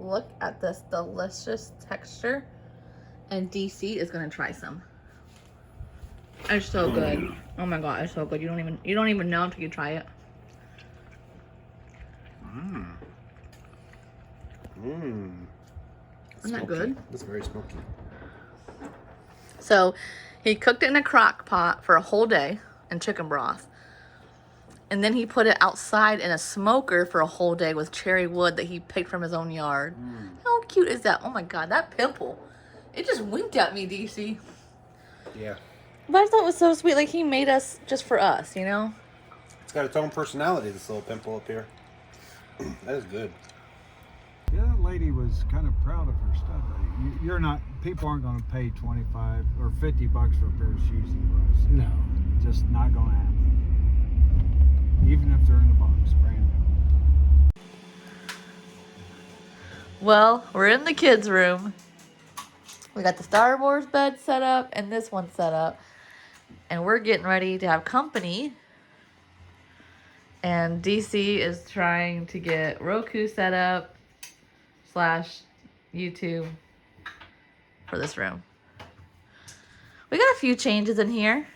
look at this delicious texture. And DC is gonna try some. It's so good. Oh my god, it's so good. You don't even know until you try it. Mmm. Mmm. Isn't that good? It's very smoky. So he cooked it in a crock pot for a whole day in chicken broth. And then he put it outside in a smoker for a whole day with cherry wood that he picked from his own yard. How cute is that? Oh my god, that pimple. It just winked at me, DC. Yeah. But I thought it was so sweet. Like, he made us just for us, you know? It's got its own personality, this little pimple up here. That is good. Yeah, that lady was kind of proud of her stuff. You're not, people aren't going to pay 25 or 50 bucks for a pair of shoes for us. No. Just not going to happen. Even if they're in the box, brand new. Well, we're in the kids' room. We got the Star Wars bed set up and this one set up. And we're getting ready to have company. And DC is trying to get Roku set up / YouTube for this room. We got a few changes in here.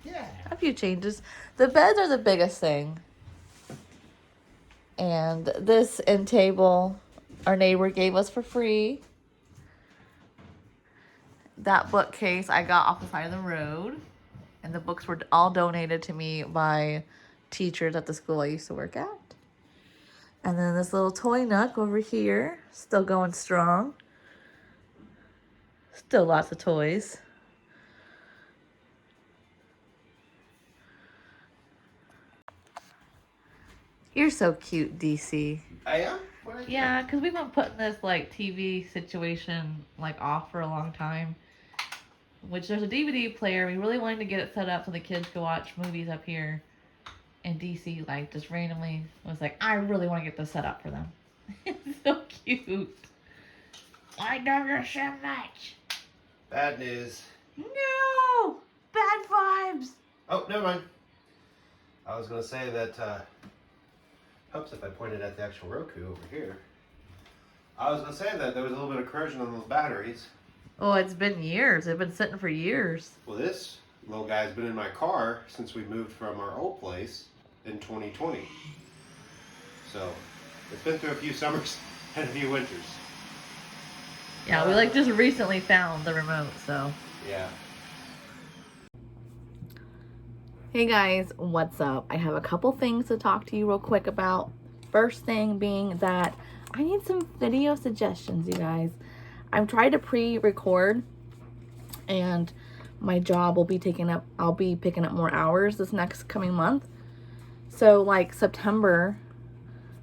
Yeah. A few changes. The beds are the biggest thing. And this end table, our neighbor gave us for free. That bookcase I got off the side of the road. And the books were all donated to me by teachers at the school I used to work at. And then this little toy nook over here, still going strong. Still lots of toys. You're so cute, DC. I am? Yeah, because we've been putting this like TV situation like off for a long time. Which there's a DVD player. We really wanted to get it set up so the kids could watch movies up here. And DC like just randomly was like, I really want to get this set up for them. It's so cute. I love you so much. Bad news. No! Bad vibes! Oh, never mind. I was going to say that, helps if I pointed at the actual Roku over here. I was going to say that there was a little bit of corrosion on those batteries. Oh, it's been years. They've been sitting for years. Well, this little guy's been in my car since we moved from our old place in 2020. So, it's been through a few summers and a few winters. Yeah, we like just recently found the remote, so. Yeah. Hey guys, what's up? I have a couple things to talk to you real quick about. First thing being that I need some video suggestions, you guys. I'm trying to pre-record and my job will be I'll be picking up more hours this next coming month. So like September,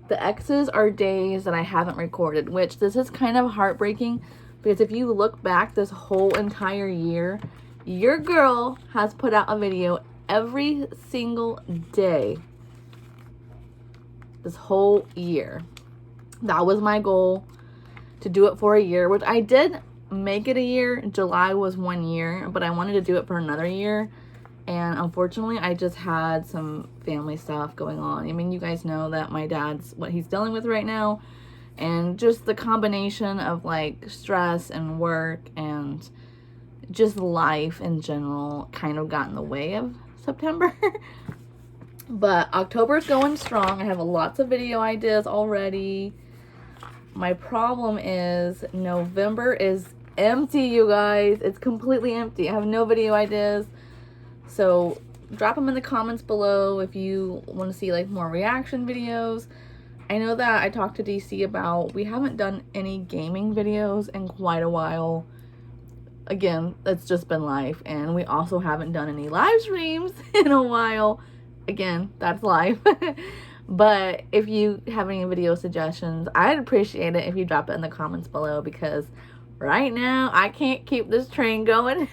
the X's are days that I haven't recorded, which this is kind of heartbreaking because if you look back this whole entire year, your girl has put out a video every single day this whole year. That was my goal, to do it for a year, which I did make it a year. July was 1 year, but I wanted to do it for another year. And unfortunately, I just had some family stuff going on. I mean, you guys know that my dad's what he's dealing with right now. And just the combination of like stress and work and just life in general kind of got in the way of September. But October's going strong. I have lots of video ideas already. My problem is November is empty, you guys. It's completely empty. I have no video ideas. So drop them in the comments below if you want to see like more reaction videos. I know that I talked to DC about we haven't done any gaming videos in quite a while. Again, it's just been life. And we also haven't done any live streams in a while. Again, that's life. But if you have any video suggestions, I'd appreciate it if you drop it in the comments below because right now I can't keep this train going.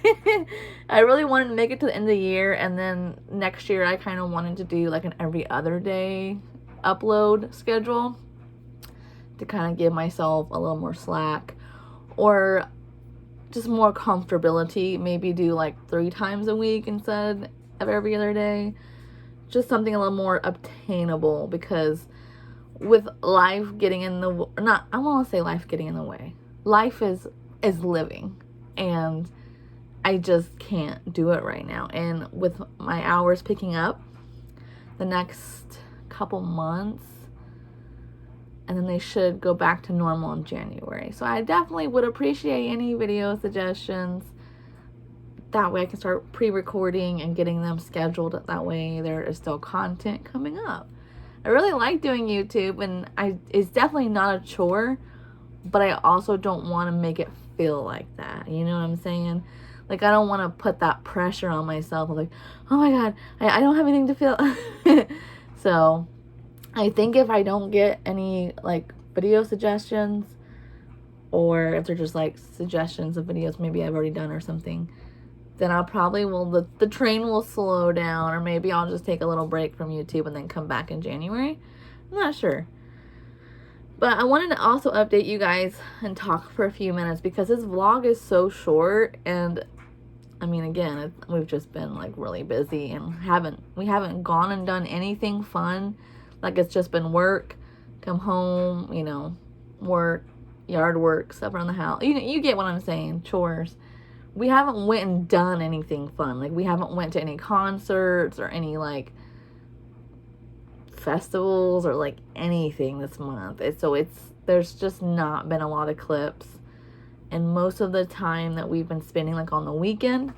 I really wanted to make it to the end of the year, and then next year I kind of wanted to do like an every other day upload schedule to kind of give myself a little more slack or just more comfortability. Maybe do like 3 times a week instead of every other day. Just something a little more obtainable because with life getting in the, not, I want to say life getting in the way. Life is living, and I just can't do it right now. And with my hours picking up the next couple months, and then they should go back to normal in January. So I definitely would appreciate any video suggestions. That way I can start pre-recording and getting them scheduled. That way there is still content coming up. I really like doing YouTube, and it's definitely not a chore, but I also don't want to make it feel like that. You know what I'm saying? Like, I don't want to put that pressure on myself. I'm like, oh my God, I don't have anything to feel. So I think if I don't get any like video suggestions, or if they're just like suggestions of videos maybe I've already done or something, then I'll probably the train will slow down, or maybe I'll just take a little break from YouTube and then come back in January. I'm not sure. But I wanted to also update you guys and talk for a few minutes because this vlog is so short, and I mean, again, we've just been like really busy and we haven't gone and done anything fun. Like, it's just been work, come home, you know, work, yard work, stuff around the house. You get what I'm saying, chores. We haven't went and done anything fun. Like, we haven't went to any concerts or any like festivals or like anything this month. There's just not been a lot of clips. And most of the time that we've been spending like on the weekend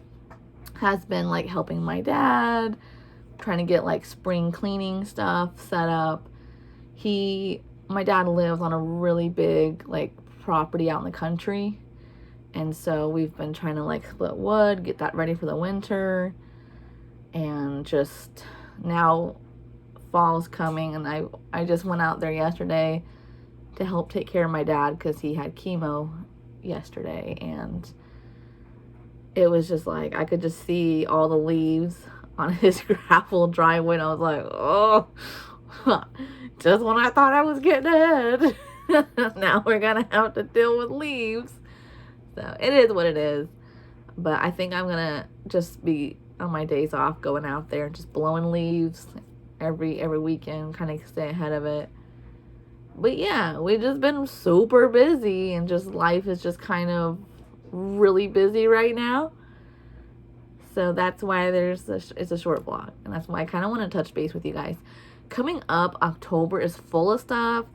has been like helping my dad, trying to get like spring cleaning stuff set up. My dad lives on a really big like property out in the country. And so we've been trying to like split wood, get that ready for the winter. And just now fall's coming, and I just went out there yesterday to help take care of my dad because he had chemo yesterday, and it was just like I could just see all the leaves on his gravel driveway, and I was like, oh, just when I thought I was getting ahead, now we're gonna have to deal with leaves. So it is what it is. But I think I'm gonna just be on my days off going out there and just blowing leaves every weekend, kind of stay ahead of it. But yeah, we've just been super busy, and just life is just kind of really busy right now. So that's why it's a short vlog, and that's why I kind of want to touch base with you guys. Coming up, October is full of stuff.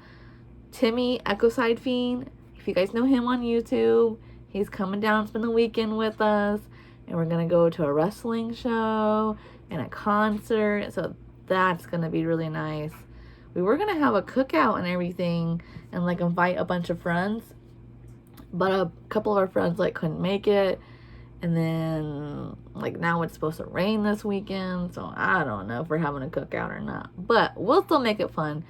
Timmy, Ecocide Fiend, if you guys know him on YouTube, he's coming down to spend the weekend with us, and we're gonna go to a wrestling show and a concert. So that's gonna be really nice. We were gonna have a cookout and everything, and like invite a bunch of friends, but a couple of our friends like couldn't make it, and then like now it's supposed to rain this weekend, so I don't know if we're having a cookout or not, but we'll still make it fun.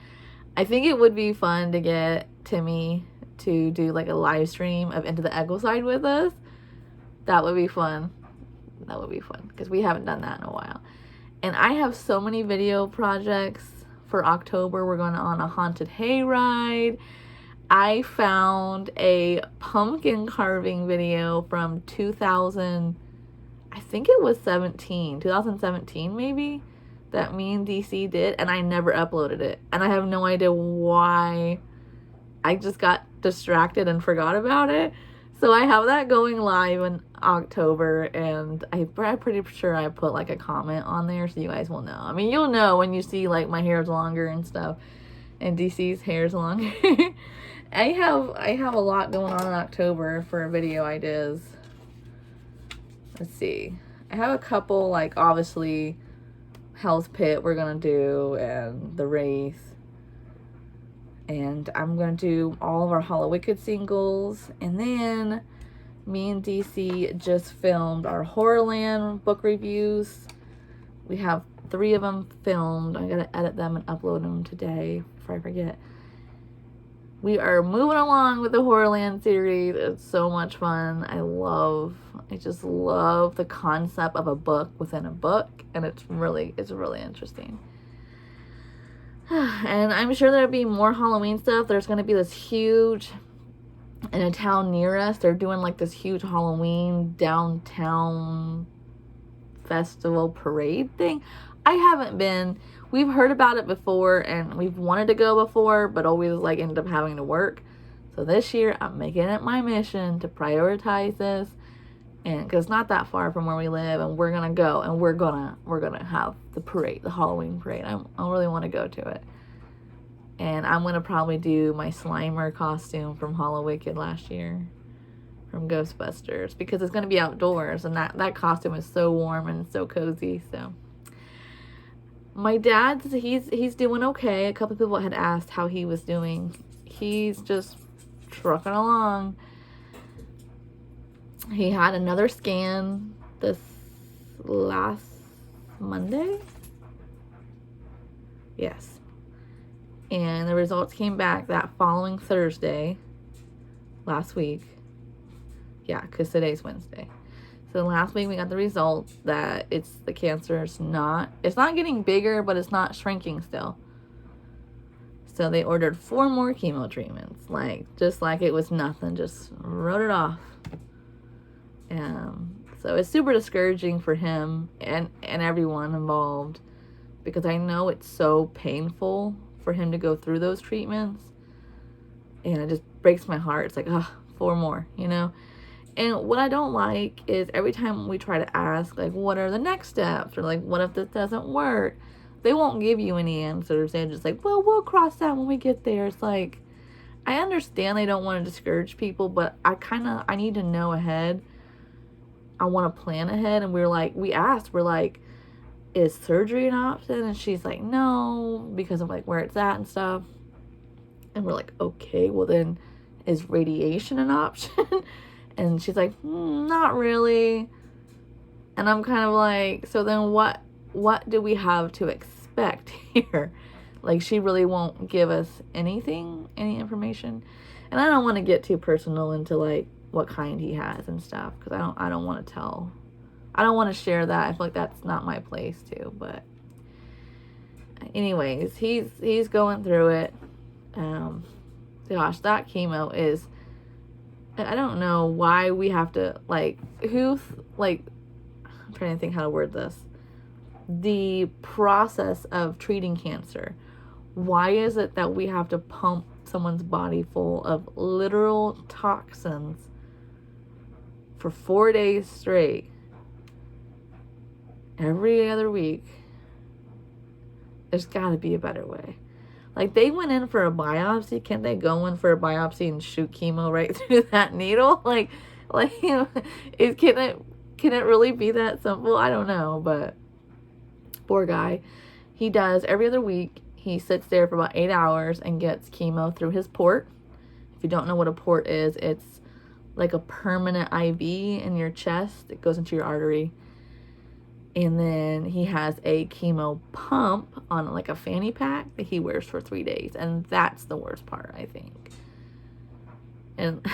I think it would be fun to get Timmy to do like a live stream of Into the Ecocide with us. That would be fun. That would be fun because we haven't done that in a while. And I have so many video projects for October. We're going on a haunted hayride. I found a pumpkin carving video from 2017 maybe, that me and DC did, and I never uploaded it. And I have no idea why. I just got distracted and forgot about it. So I have that going live in October, and I'm pretty sure I put like a comment on there so you guys will know. I mean, you'll know when you see like my hair's longer and stuff, and DC's hair's longer. I have a lot going on in October for video ideas. Let's see. I have a couple, like obviously Hell's Pit we're gonna do, and the Wraith. And I'm going to do all of our Hollow Wicked singles. And then me and DC just filmed our Horrorland book reviews. We have 3 of them filmed. I got to edit them and upload them today before I forget. We are moving along with the Horrorland series. It's so much fun. I just love the concept of a book within a book. And it's really interesting. And I'm sure there'll be more Halloween stuff. There's going to be this huge, in a town near us, they're doing like this huge Halloween downtown festival parade thing. I haven't been. we've heard about it before and we've wanted to go before, but always like ended up having to work. So this year I'm making it my mission to prioritize this, and because it's not that far from where we live, and we're gonna go, and we're gonna have the parade, the Halloween parade. I really want to go to it, and I'm gonna probably do my Slimer costume from Halloween last year, from Ghostbusters, because it's gonna be outdoors, and that costume is so warm and so cozy. So my dad's he's doing okay. A couple people had asked how he was doing. He's just trucking along. He had another scan this last Monday. Yes. And the results came back that following Thursday last week. Yeah, because today's Wednesday. So last week we got the results that the cancer's not getting bigger, but it's not shrinking still. So they ordered 4 more chemo treatments, just like it was nothing, just wrote it off. So it's super discouraging for him and everyone involved, because I know it's so painful for him to go through those treatments, and it just breaks my heart. It's like, 4 more, And what I don't like is every time we try to ask, what are the next steps? Or, what if this doesn't work? They won't give you any answers. They're just like, well, we'll cross that when we get there. It's like, I understand they don't want to discourage people, but I need to know ahead. I want to plan ahead. And we asked, is surgery an option? And she's like, no, because of where it's at and stuff. And we're like, okay, well then, is radiation an option? And she's like, not really. And I'm kind of like, so then what do we have to expect here? She really won't give us any information. And I don't want to get too personal into what kind he has and stuff, because I don't want to share that. I feel like that's not my place to. But anyways, he's going through it. Gosh, that chemo is, I don't know why we have to, I'm trying to think how to word this. The process of treating cancer. Why is it that we have to pump someone's body full of literal toxins for 4 days straight, every other week? There's got to be a better way. They went in for a biopsy. Can't they go in for a biopsy and shoot chemo right through that needle? Can it really be that simple? I don't know, but poor guy. He does every other week. He sits there for about 8 hours and gets chemo through his port. If you don't know what a port is, it's like a permanent IV in your chest. It goes into your artery. And then he has a chemo pump on a fanny pack that he wears for 3 days. And that's the worst part, I think. And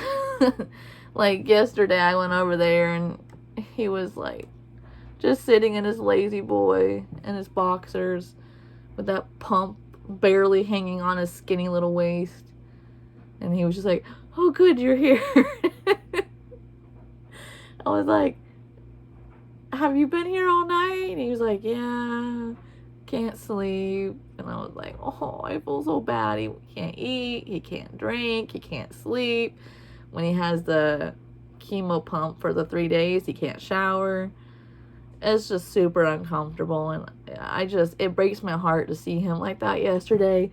yesterday I went over there and he was just sitting in his lazy boy and his boxers with that pump barely hanging on his skinny little waist. And he was just like, oh good, you're here. I was like, have you been here all night? And he was like, yeah, can't sleep. And I was like, oh, I feel so bad. He can't eat, he can't drink, he can't sleep. When he has the chemo pump for the 3 days, he can't shower. It's just super uncomfortable, and it breaks my heart to see him like that. Yesterday,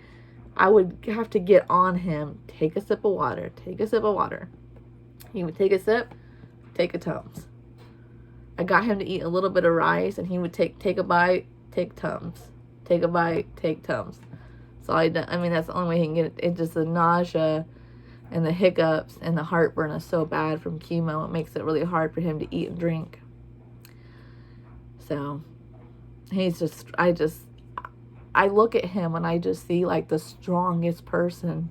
I would have to get on him, take a sip of water, take a sip of water. He would take a sip, take a Tums. I got him to eat a little bit of rice, and he would take a bite, take Tums. Take a bite, take Tums. So that's the only way he can get it. It's just the nausea and the hiccups and the heartburn is so bad from chemo. It makes it really hard for him to eat and drink. So I look at him and I just see the strongest person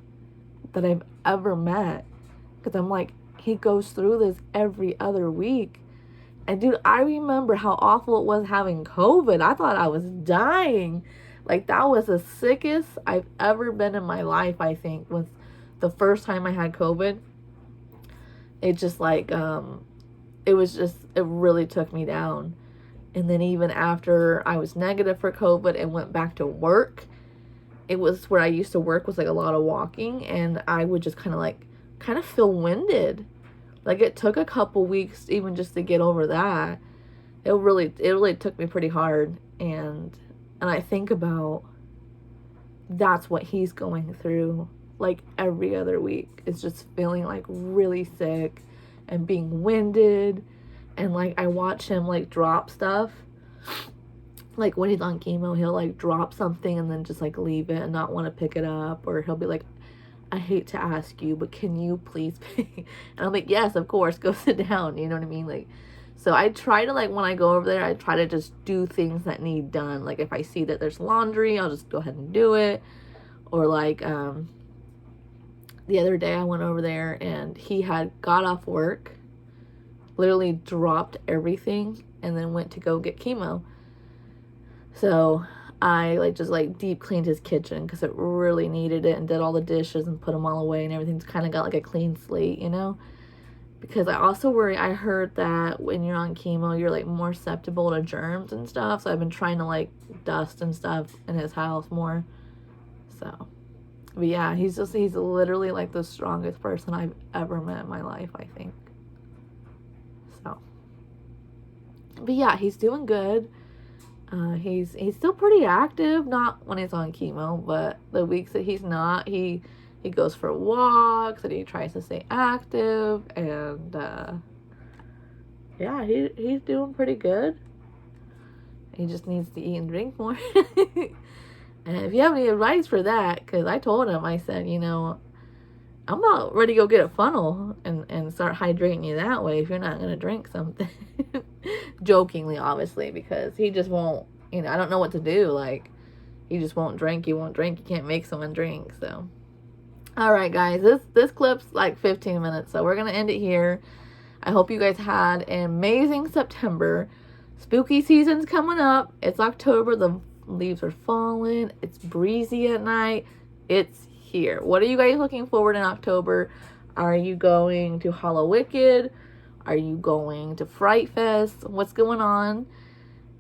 that I've ever met. Because I'm like, he goes through this every other week. And dude, I remember how awful it was having COVID. I thought I was dying. That was the sickest I've ever been in my life, I think, was the first time I had COVID. It just it really took me down. And then even after I was negative for COVID and went back to work, it was where I used to work was like a lot of walking, and I would just kind of feel winded. Like it took a couple weeks even just to get over that. It really took me pretty hard, and I think about that's what he's going through like every other week. It's just feeling like really sick and being winded, and like I watch him like drop stuff. Like when he's on chemo, he'll like drop something and then just like leave it and not want to pick it up, or he'll be like, I hate to ask you, but can you please pay? And I'm like, yes, of course, go sit down. You know what I mean? Like, so I try to, like, when I go over there, I try to just do things that need done. Like, if I see that there's laundry, I'll just go ahead and do it. Or, like, the other day I went over there and he had got off work, literally dropped everything, and then went to go get chemo. So I, like, just, like, deep cleaned his kitchen because it really needed it, and did all the dishes and put them all away, and everything's kind of got, like, a clean slate, you know? Because I also worry, I heard that when you're on chemo, you're, like, more susceptible to germs and stuff, so I've been trying to, like, dust and stuff in his house more, so. But yeah, he's literally, like, the strongest person I've ever met in my life, I think. So. But yeah, he's doing good. He's still pretty active, not when he's on chemo, but the weeks that he's not, he goes for walks and he tries to stay active, and yeah, he's doing pretty good. He just needs to eat and drink more. And if you have any advice for that, because I told him, I said, you know, I'm not ready to go get a funnel and start hydrating you that way if you're not going to drink something. Jokingly, obviously, because he just won't, you know, I don't know what to do. Like, he just won't drink. He won't drink. You can't make someone drink, so. All right, guys, this clip's like 15 minutes, so we're going to end it here. I hope you guys had an amazing September. Spooky season's coming up. It's October. The leaves are falling. It's breezy at night. It's here. What are you guys looking forward in October? Are you going to Hallowicked? Are you going to Fright Fest? What's going on?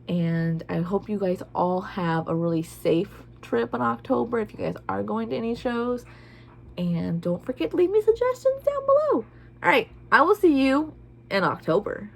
And I hope you guys all have a really safe trip in October if you guys are going to any shows. And don't forget to leave me suggestions down below. All right, I will see you in October.